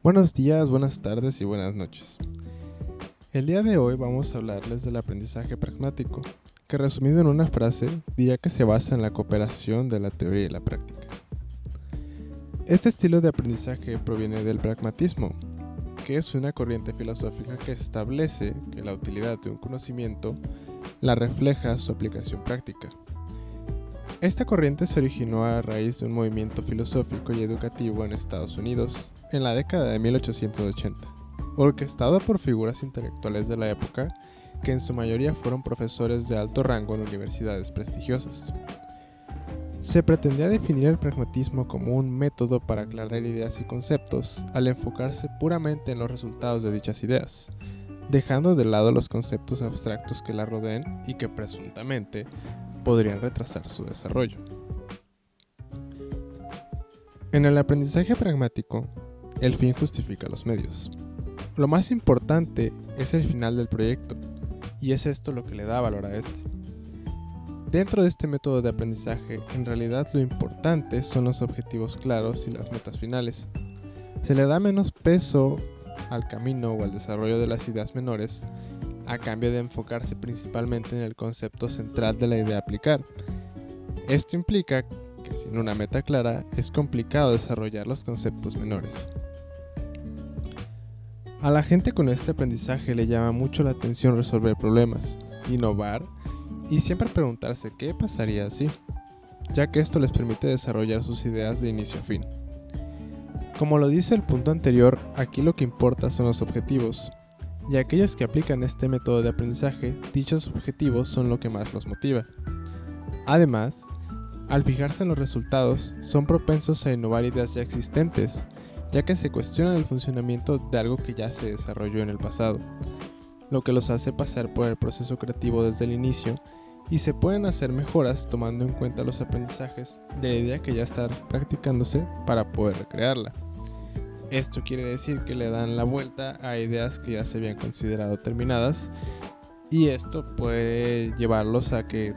Buenos días, buenas tardes y buenas noches. El día de hoy vamos a hablarles del aprendizaje pragmático, que resumido en una frase diría que se basa en la cooperación de la teoría y la práctica. Este estilo de aprendizaje proviene del pragmatismo, que es una corriente filosófica que establece que la utilidad de un conocimiento la refleja su aplicación práctica. Esta corriente se originó a raíz de un movimiento filosófico y educativo en Estados Unidos en la década de 1880, orquestado por figuras intelectuales de la época que en su mayoría fueron profesores de alto rango en universidades prestigiosas. Se pretendía definir el pragmatismo como un método para aclarar ideas y conceptos al enfocarse puramente en los resultados de dichas ideas, dejando de lado los conceptos abstractos que la rodeen y que presuntamente podrían retrasar su desarrollo. En el aprendizaje pragmático, el fin justifica los medios. Lo más importante es el final del proyecto, y es esto lo que le da valor a este. Dentro de este método de aprendizaje, en realidad lo importante son los objetivos claros y las metas finales. Se le da menos peso al camino o al desarrollo de las ideas menores, a cambio de enfocarse principalmente en el concepto central de la idea a aplicar. Esto implica que sin una meta clara es complicado desarrollar los conceptos menores. A la gente con este aprendizaje le llama mucho la atención resolver problemas, innovar y siempre preguntarse qué pasaría si, ya que esto les permite desarrollar sus ideas de inicio a fin. Como lo dice el punto anterior, aquí lo que importa son los objetivos, y aquellos que aplican este método de aprendizaje, dichos objetivos son lo que más los motiva. Además, al fijarse en los resultados, son propensos a innovar ideas ya existentes, ya que se cuestionan el funcionamiento de algo que ya se desarrolló en el pasado, lo que los hace pasar por el proceso creativo desde el inicio y se pueden hacer mejoras tomando en cuenta los aprendizajes de la idea que ya está practicándose para poder recrearla. Esto quiere decir que le dan la vuelta a ideas que ya se habían considerado terminadas y esto puede llevarlos a que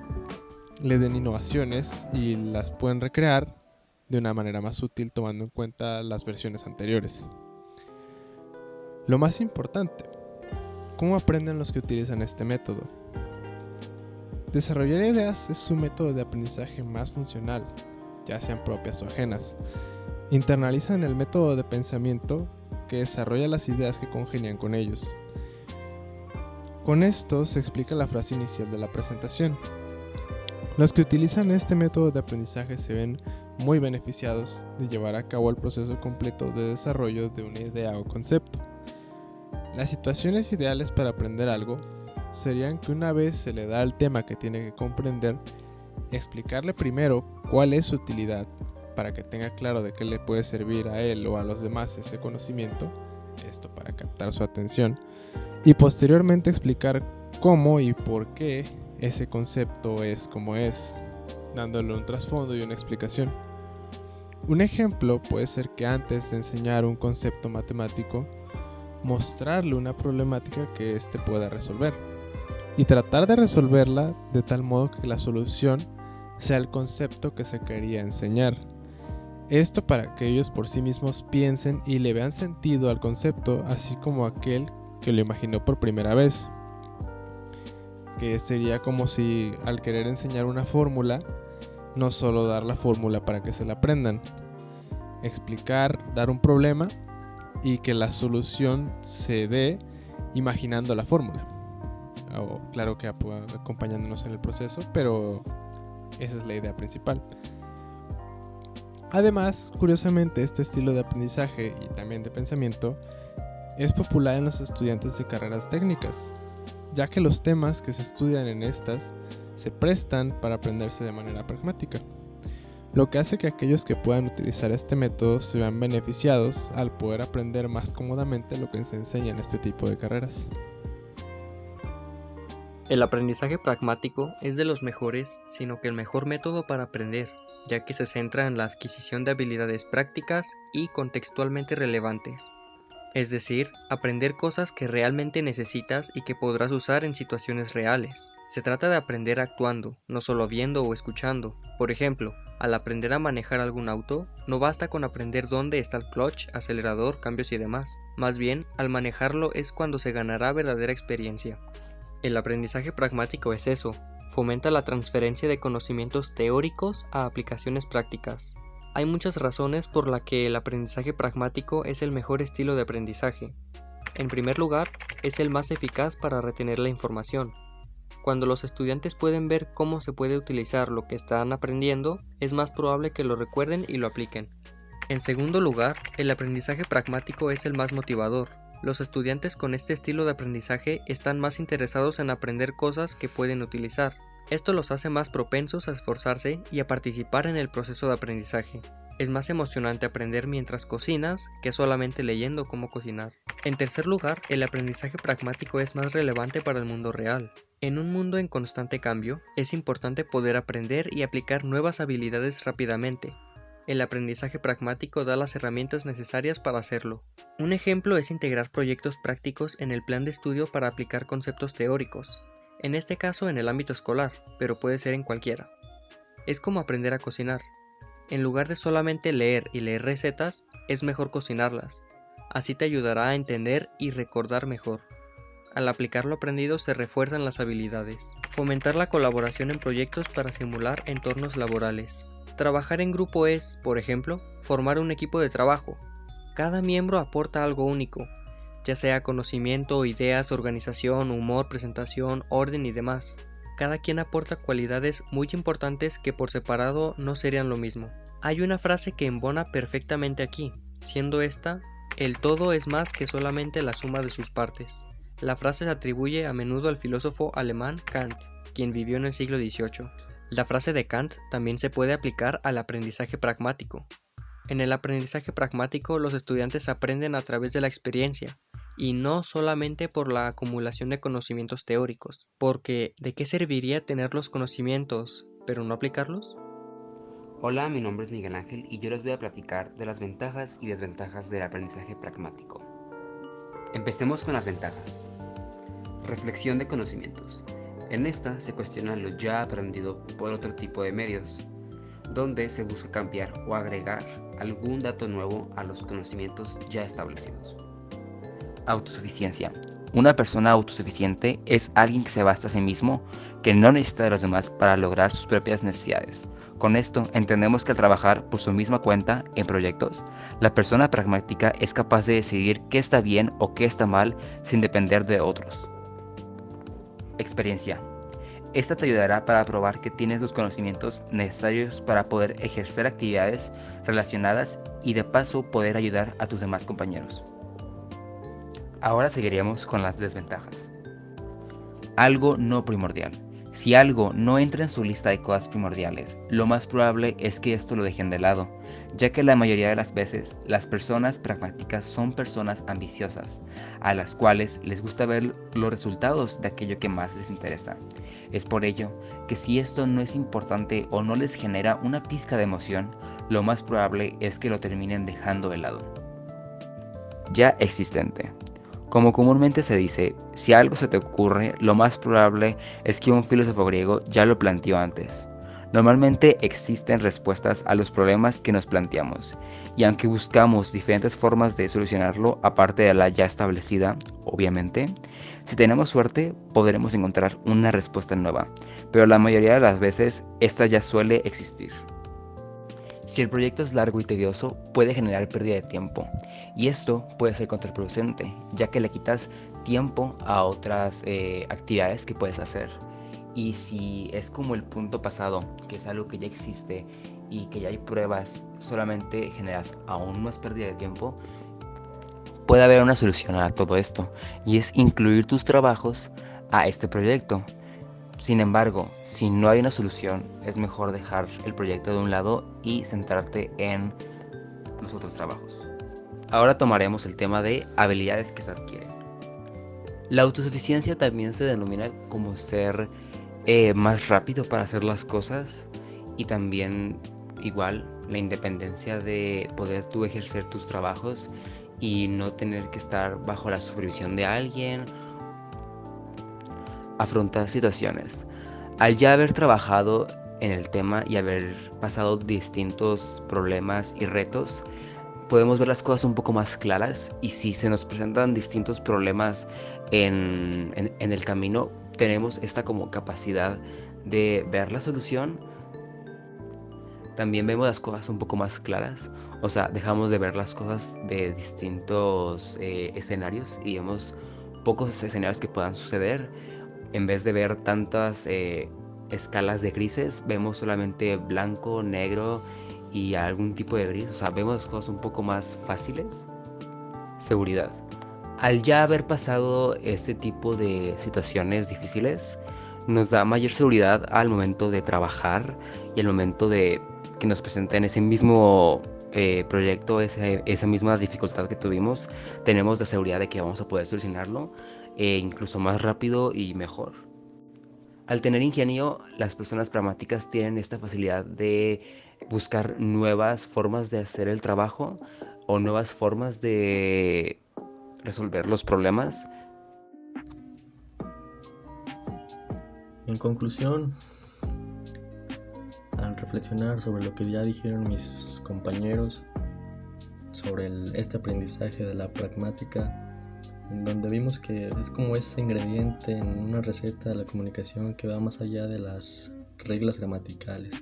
le den innovaciones y las pueden recrear de una manera más útil tomando en cuenta las versiones anteriores. Lo más importante, ¿cómo aprenden los que utilizan este método? Desarrollar ideas es un método de aprendizaje más funcional, ya sean propias o ajenas. Internalizan el método de pensamiento que desarrolla las ideas que congenian con ellos. Con esto se explica la frase inicial de la presentación. Los que utilizan este método de aprendizaje se ven muy beneficiados de llevar a cabo el proceso completo de desarrollo de una idea o concepto. Las situaciones ideales para aprender algo serían que una vez se le da el tema que tiene que comprender, explicarle primero cuál es su utilidad, para que tenga claro de qué le puede servir a él o a los demás ese conocimiento, esto para captar su atención, y posteriormente explicar cómo y por qué ese concepto es como es, dándole un trasfondo y una explicación. Un ejemplo puede ser que antes de enseñar un concepto matemático, mostrarle una problemática que éste pueda resolver, y tratar de resolverla de tal modo que la solución sea el concepto que se quería enseñar. Esto para que ellos por sí mismos piensen y le vean sentido al concepto, así como aquel que lo imaginó por primera vez. Que sería como si al querer enseñar una fórmula, no solo dar la fórmula para que se la aprendan, explicar, dar un problema y que la solución se dé imaginando la fórmula. O claro que acompañándonos en el proceso, pero esa es la idea principal. Además, curiosamente, este estilo de aprendizaje y también de pensamiento es popular en los estudiantes de carreras técnicas, ya que los temas que se estudian en estas se prestan para aprenderse de manera pragmática, lo que hace que aquellos que puedan utilizar este método se vean beneficiados al poder aprender más cómodamente lo que se enseña en este tipo de carreras. El aprendizaje pragmático es de los mejores, sino que el mejor método para aprender, ya que se centra en la adquisición de habilidades prácticas y contextualmente relevantes. Es decir, aprender cosas que realmente necesitas y que podrás usar en situaciones reales. Se trata de aprender actuando, no solo viendo o escuchando. Por ejemplo, Al aprender a manejar algún auto, no basta con aprender dónde está el clutch, acelerador, cambios y demás. Más bien, al manejarlo es cuando se ganará verdadera experiencia. El aprendizaje pragmático es eso, fomenta la transferencia de conocimientos teóricos a aplicaciones prácticas. Hay muchas razones por las que el aprendizaje pragmático es el mejor estilo de aprendizaje. En primer lugar, es el más eficaz para retener la información. Cuando los estudiantes pueden ver cómo se puede utilizar lo que están aprendiendo, es más probable que lo recuerden y lo apliquen. En segundo lugar, el aprendizaje pragmático es el más motivador. Los estudiantes con este estilo de aprendizaje están más interesados en aprender cosas que pueden utilizar. Esto los hace más propensos a esforzarse y a participar en el proceso de aprendizaje. Es más emocionante aprender mientras cocinas que solamente leyendo cómo cocinar. En tercer lugar, el aprendizaje pragmático es más relevante para el mundo real. En un mundo en constante cambio, es importante poder aprender y aplicar nuevas habilidades rápidamente. El aprendizaje pragmático da las herramientas necesarias para hacerlo. Un ejemplo es integrar proyectos prácticos en el plan de estudio para aplicar conceptos teóricos. En este caso en el ámbito escolar, pero puede ser en cualquiera. Es como aprender a cocinar. En lugar de solamente leer y leer recetas, es mejor cocinarlas. Así te ayudará a entender y recordar mejor. Al aplicar lo aprendido se refuerzan las habilidades. Fomentar la colaboración en proyectos para simular entornos laborales. Trabajar en grupo es, por ejemplo, formar un equipo de trabajo. Cada miembro aporta algo único, ya sea conocimiento, ideas, organización, humor, presentación, orden y demás. Cada quien aporta cualidades muy importantes que por separado no serían lo mismo. Hay una frase que embona perfectamente aquí, siendo esta: el todo es más que solamente la suma de sus partes. La frase se atribuye a menudo al filósofo alemán Kant, quien vivió en el siglo XVIII. La frase de Kant también se puede aplicar al aprendizaje pragmático. En el aprendizaje pragmático, los estudiantes aprenden a través de la experiencia, y no solamente por la acumulación de conocimientos teóricos, porque ¿de qué serviría tener los conocimientos, pero no aplicarlos? Hola, mi nombre es Miguel Ángel y yo les voy a platicar de las ventajas y desventajas del aprendizaje pragmático. Empecemos con las ventajas. Reflexión de conocimientos. En esta se cuestiona lo ya aprendido por otro tipo de medios, donde se busca cambiar o agregar algún dato nuevo a los conocimientos ya establecidos. Autosuficiencia. Una persona autosuficiente es alguien que se basta a sí mismo, que no necesita de los demás para lograr sus propias necesidades. Con esto entendemos que al trabajar por su misma cuenta en proyectos, la persona pragmática es capaz de decidir qué está bien o qué está mal sin depender de otros. Experiencia. Esta te ayudará para probar que tienes los conocimientos necesarios para poder ejercer actividades relacionadas y de paso poder ayudar a tus demás compañeros. Ahora seguiríamos con las desventajas. Algo no primordial. Si algo no entra en su lista de cosas primordiales, lo más probable es que esto lo dejen de lado, ya que la mayoría de las veces las personas pragmáticas son personas ambiciosas, a las cuales les gusta ver los resultados de aquello que más les interesa. Es por ello que si esto no es importante o no les genera una pizca de emoción, lo más probable es que lo terminen dejando de lado. Ya existente. Como comúnmente se dice, si algo se te ocurre, lo más probable es que un filósofo griego ya lo planteó antes. Normalmente existen respuestas a los problemas que nos planteamos, y aunque buscamos diferentes formas de solucionarlo aparte de la ya establecida, obviamente, si tenemos suerte podremos encontrar una respuesta nueva, pero la mayoría de las veces esta ya suele existir. Si el proyecto es largo y tedioso, puede generar pérdida de tiempo, y esto puede ser contraproducente, ya que le quitas tiempo a otras actividades que puedes hacer. Y si es como el punto pasado, que es algo que ya existe y que ya hay pruebas, solamente generas aún más pérdida de tiempo, puede haber una solución a todo esto, y es incluir tus trabajos a este proyecto. Sin embargo, si no hay una solución, es mejor dejar el proyecto de un lado y centrarte en los otros trabajos. Ahora tomaremos el tema de habilidades que se adquieren. La autosuficiencia también se denomina como ser más rápido para hacer las cosas, y también igual la independencia de poder tú ejercer tus trabajos y no tener que estar bajo la supervisión de alguien. Afrontar situaciones. Al ya haber trabajado en el tema y haber pasado distintos problemas y retos, podemos ver las cosas un poco más claras, y si se nos presentan distintos problemas en el camino, tenemos esta como capacidad de ver la solución. También vemos las cosas un poco más claras, o sea, dejamos de ver las cosas de distintos escenarios y vemos pocos escenarios que puedan suceder. En vez de ver tantas escalas de grises, vemos solamente blanco, negro y algún tipo de gris, o sea, vemos las cosas un poco más fáciles. Seguridad. Al ya haber pasado este tipo de situaciones difíciles, nos da mayor seguridad al momento de trabajar y al momento de que nos presenten ese mismo proyecto, esa misma dificultad que tuvimos. Tenemos la seguridad de que vamos a poder solucionarlo incluso más rápido y mejor. Al tener ingenio, las personas pragmáticas tienen esta facilidad de buscar nuevas formas de hacer el trabajo o nuevas formas de resolver los problemas. En conclusión, al reflexionar sobre lo que ya dijeron mis compañeros sobre este aprendizaje de la pragmática, en donde vimos que es como ese ingrediente en una receta de la comunicación que va más allá de las reglas gramaticales.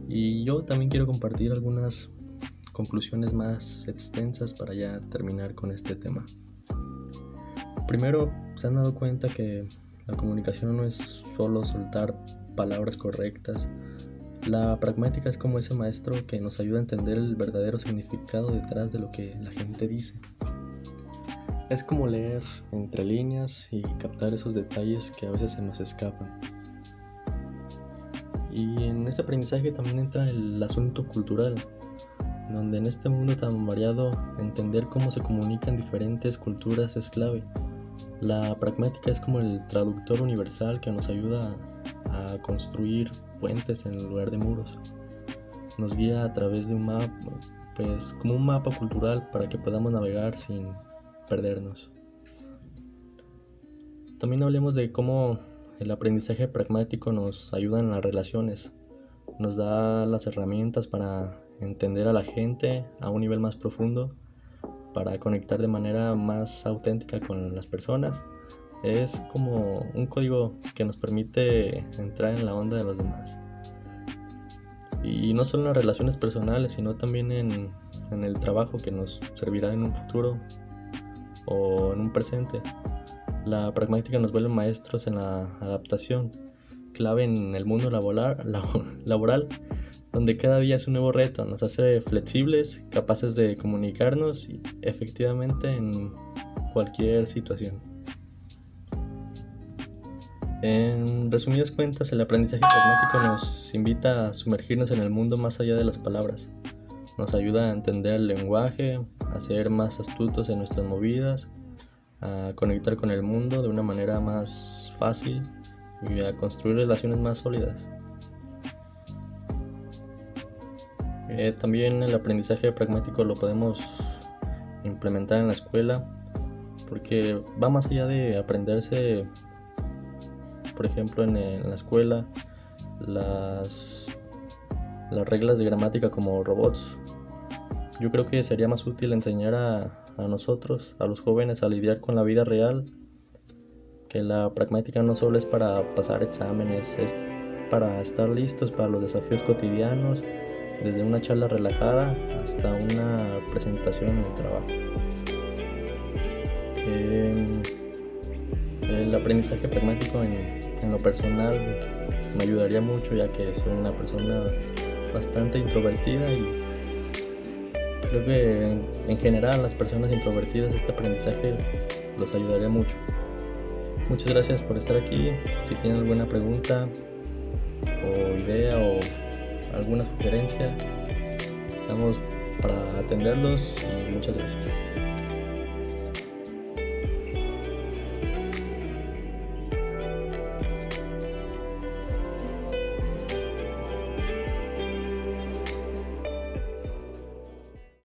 Y yo también quiero compartir algunas conclusiones más extensas para ya terminar con este tema. Primero, se han dado cuenta que la comunicación no es solo soltar palabras correctas. La pragmática es como ese maestro que nos ayuda a entender el verdadero significado detrás de lo que la gente dice. Es como leer entre líneas y captar esos detalles que a veces se nos escapan. Y en este aprendizaje también entra el asunto cultural, donde en este mundo tan variado, entender cómo se comunican diferentes culturas es clave. La pragmática es como el traductor universal que nos ayuda a construir puentes en lugar de muros. Nos guía a través de un mapa, pues como un mapa cultural para que podamos navegar sin perdernos. También hablemos de cómo el aprendizaje pragmático nos ayuda en las relaciones. Nos da las herramientas para entender a la gente a un nivel más profundo, para conectar de manera más auténtica con las personas. Es como un código que nos permite entrar en la onda de los demás. Y no solo en las relaciones personales, sino también en el trabajo que nos servirá en un futuro o en un presente. La pragmática nos vuelve maestros en la adaptación, clave en el mundo laboral, donde cada día es un nuevo reto. Nos hace flexibles, capaces de comunicarnos efectivamente en cualquier situación. En resumidas cuentas, el aprendizaje pragmático nos invita a sumergirnos en el mundo más allá de las palabras. Nos ayuda a entender el lenguaje, a ser más astutos en nuestras movidas, a conectar con el mundo de una manera más fácil y a construir relaciones más sólidas. También el aprendizaje pragmático lo podemos implementar en la escuela, porque va más allá de aprenderse, por ejemplo, en la escuela, las reglas de gramática como robots. Yo creo que sería más útil enseñar a nosotros, a los jóvenes, a lidiar con la vida real, que la pragmática no solo es para pasar exámenes, es para estar listos para los desafíos cotidianos, desde una charla relajada hasta una presentación en el trabajo. El aprendizaje pragmático en lo personal me ayudaría mucho, ya que soy una persona bastante introvertida y creo que en general a las personas introvertidas este aprendizaje los ayudaría mucho. Muchas gracias por estar aquí. Si tienen alguna pregunta o idea o alguna sugerencia, estamos para atenderlos y muchas gracias.